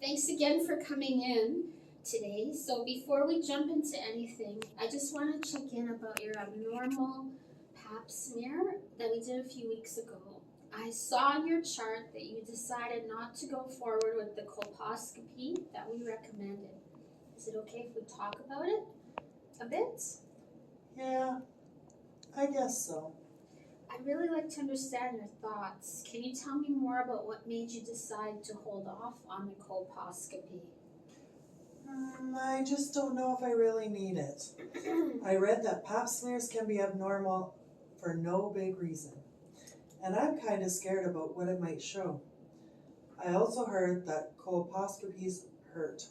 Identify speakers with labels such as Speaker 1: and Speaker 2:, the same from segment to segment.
Speaker 1: Thanks again for coming in today. So before we jump into anything, I just want to check in about your abnormal pap smear that we did a few weeks ago. I saw in your chart that you decided not to go forward with the colposcopy that we recommended. Is it okay if we talk about it a bit?
Speaker 2: Yeah, I guess so.
Speaker 1: I'd really like to understand your thoughts. Can you tell me more about what made you decide to hold off on the colposcopy?
Speaker 2: I just don't know if I really need it. I read that pap smears can be abnormal for no big reason, and I'm kind of scared about what it might show. I also heard that colposcopies hurt.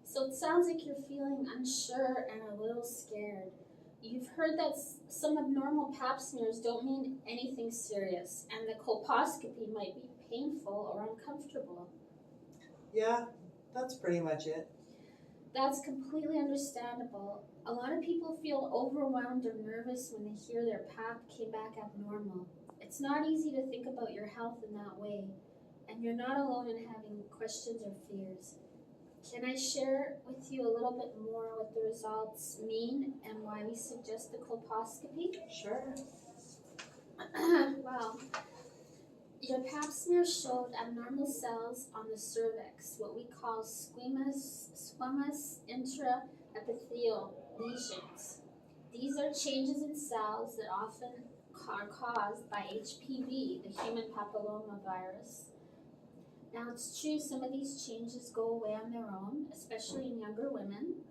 Speaker 1: So it sounds like you're feeling unsure and a little scared. You've heard that some abnormal pap smears don't mean anything serious, and the colposcopy might be painful or uncomfortable.
Speaker 2: Yeah, that's pretty much it.
Speaker 1: That's completely understandable. A lot of people feel overwhelmed or nervous when they hear their pap came back abnormal. It's not easy to think about your health in that way, and you're not alone in having questions or fears. Can I share with you a little bit more what the results mean and why we suggest the colposcopy?
Speaker 2: Sure.
Speaker 1: Well, your pap smear showed abnormal cells on the cervix, what we call squamous intraepithelial lesions. These are changes in cells that often are caused by HPV, the human papillomavirus. Now, it's true some of these changes go away on their own, especially in younger women.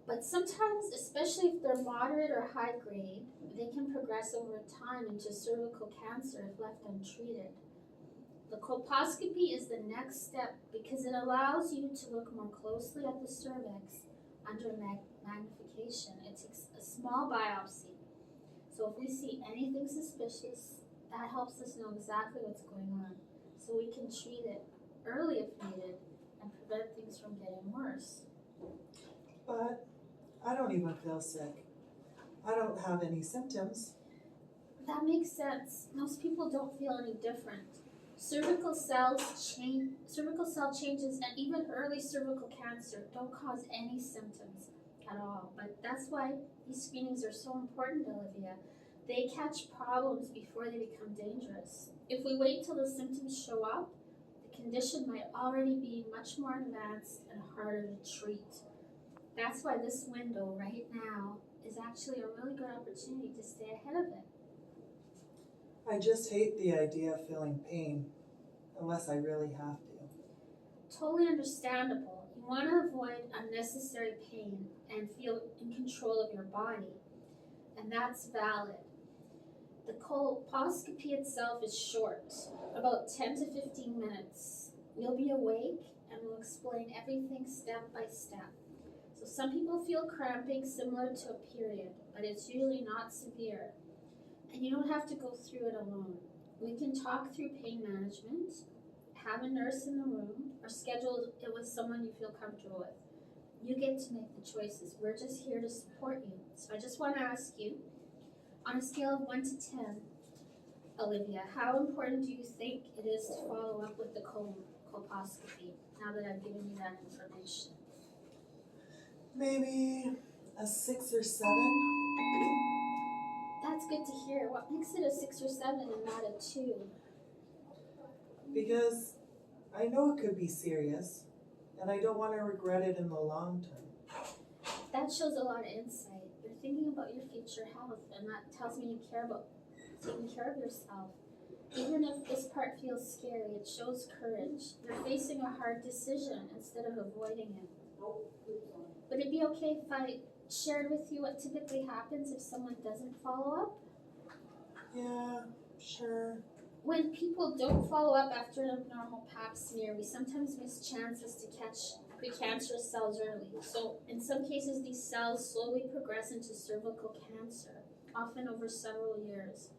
Speaker 1: But sometimes, especially if they're moderate or high grade, they can progress over time into cervical cancer if left untreated. The colposcopy is the next step because it allows you to look more closely at the cervix under magnification. It takes a small biopsy. So if we see anything suspicious, that helps us know exactly what's going on, so we can treat it early if needed and prevent things from getting worse.
Speaker 2: But I don't even feel sick. I don't have any symptoms.
Speaker 1: That makes sense. Most people don't feel any different. Cervical cell changes and even early cervical cancer don't cause any symptoms at all. But that's why these screenings are so important, Olivia. They catch problems before they become dangerous. If we wait till the symptoms show up, the condition might already be much more advanced and harder to treat. That's why this window right now is actually a really good opportunity to stay ahead of it.
Speaker 2: I just hate the idea of feeling pain, unless I really have to.
Speaker 1: Totally understandable. You want to avoid unnecessary pain and feel in control of your body, and that's valid. The colposcopy itself is short, about 10 to 15 minutes. You'll be awake and we'll explain everything step by step. So some people feel cramping similar to a period, but it's usually not severe. And you don't have to go through it alone. We can talk through pain management, have a nurse in the room, or schedule it with someone you feel comfortable with. You get to make the choices. We're just here to support you. So I just want to ask you, on a scale of 1 to 10, Olivia, how important do you think it is to follow up with the colposcopy now that I've given you that information?
Speaker 2: Maybe a 6 or 7?
Speaker 1: That's good to hear. What makes it a 6 or 7 and not a 2?
Speaker 2: Because I know it could be serious, and I don't want to regret it in the long term.
Speaker 1: That shows a lot of insight. You're thinking about your future health, and that tells me you care about taking care of yourself. Even if this part feels scary, it shows courage. You're facing a hard decision instead of avoiding it. Would it be okay if I shared with you what typically happens if someone doesn't follow up?
Speaker 2: Yeah, sure.
Speaker 1: When people don't follow up after an abnormal pap smear, we sometimes miss chances to catch precancerous cells early. So in some cases, these cells slowly progress into cervical cancer, often over several years.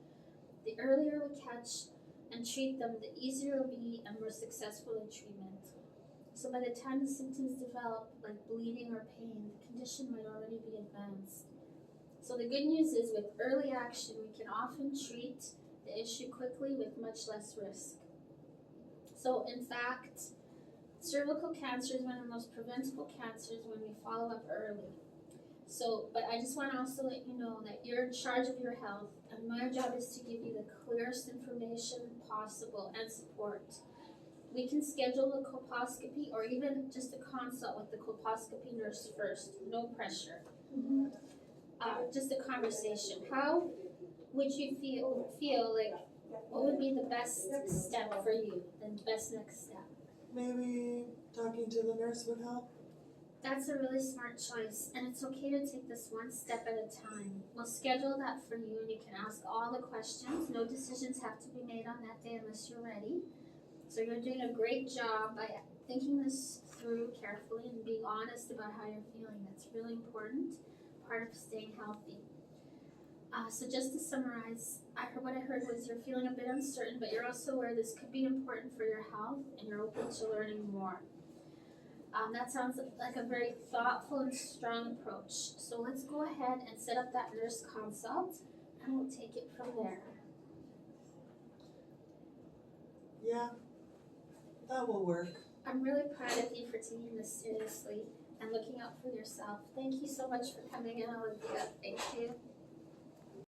Speaker 1: The earlier we catch and treat them, the easier it will be and more successful in treatment. So by the time the symptoms develop, like bleeding or pain, the condition might already be advanced. So the good news is with early action, we can often treat the issue quickly with much less risk. So in fact, Cervical cancer is one of the most preventable cancers when we follow up early. So, but I just want to also let you know that you're in charge of your health, and my job is to give you the clearest information possible and support. We can schedule a colposcopy or even just a consult with the colposcopy nurse first, no pressure. Just a conversation. How would you feel like, what would be the best step for you, the best next step?
Speaker 2: Maybe talking to the nurse would help.
Speaker 1: That's a really smart choice, and it's okay to take this one step at a time. We'll schedule that for you, and you can ask all the questions. No decisions have to be made on that day unless you're ready. So you're doing a great job by thinking this through carefully and being honest about how you're feeling. That's really important, part of staying healthy. So just to summarize, what I heard was you're feeling a bit uncertain, but you're also aware this could be important for your health, and you're open to learning more. That sounds like a very thoughtful and strong approach. So let's go ahead and set up that nurse consult, and we'll take it from there.
Speaker 2: Yeah, that will work.
Speaker 1: I'm really proud of you for taking this seriously and looking out for yourself. Thank you so much for coming in, Olivia. Thank you.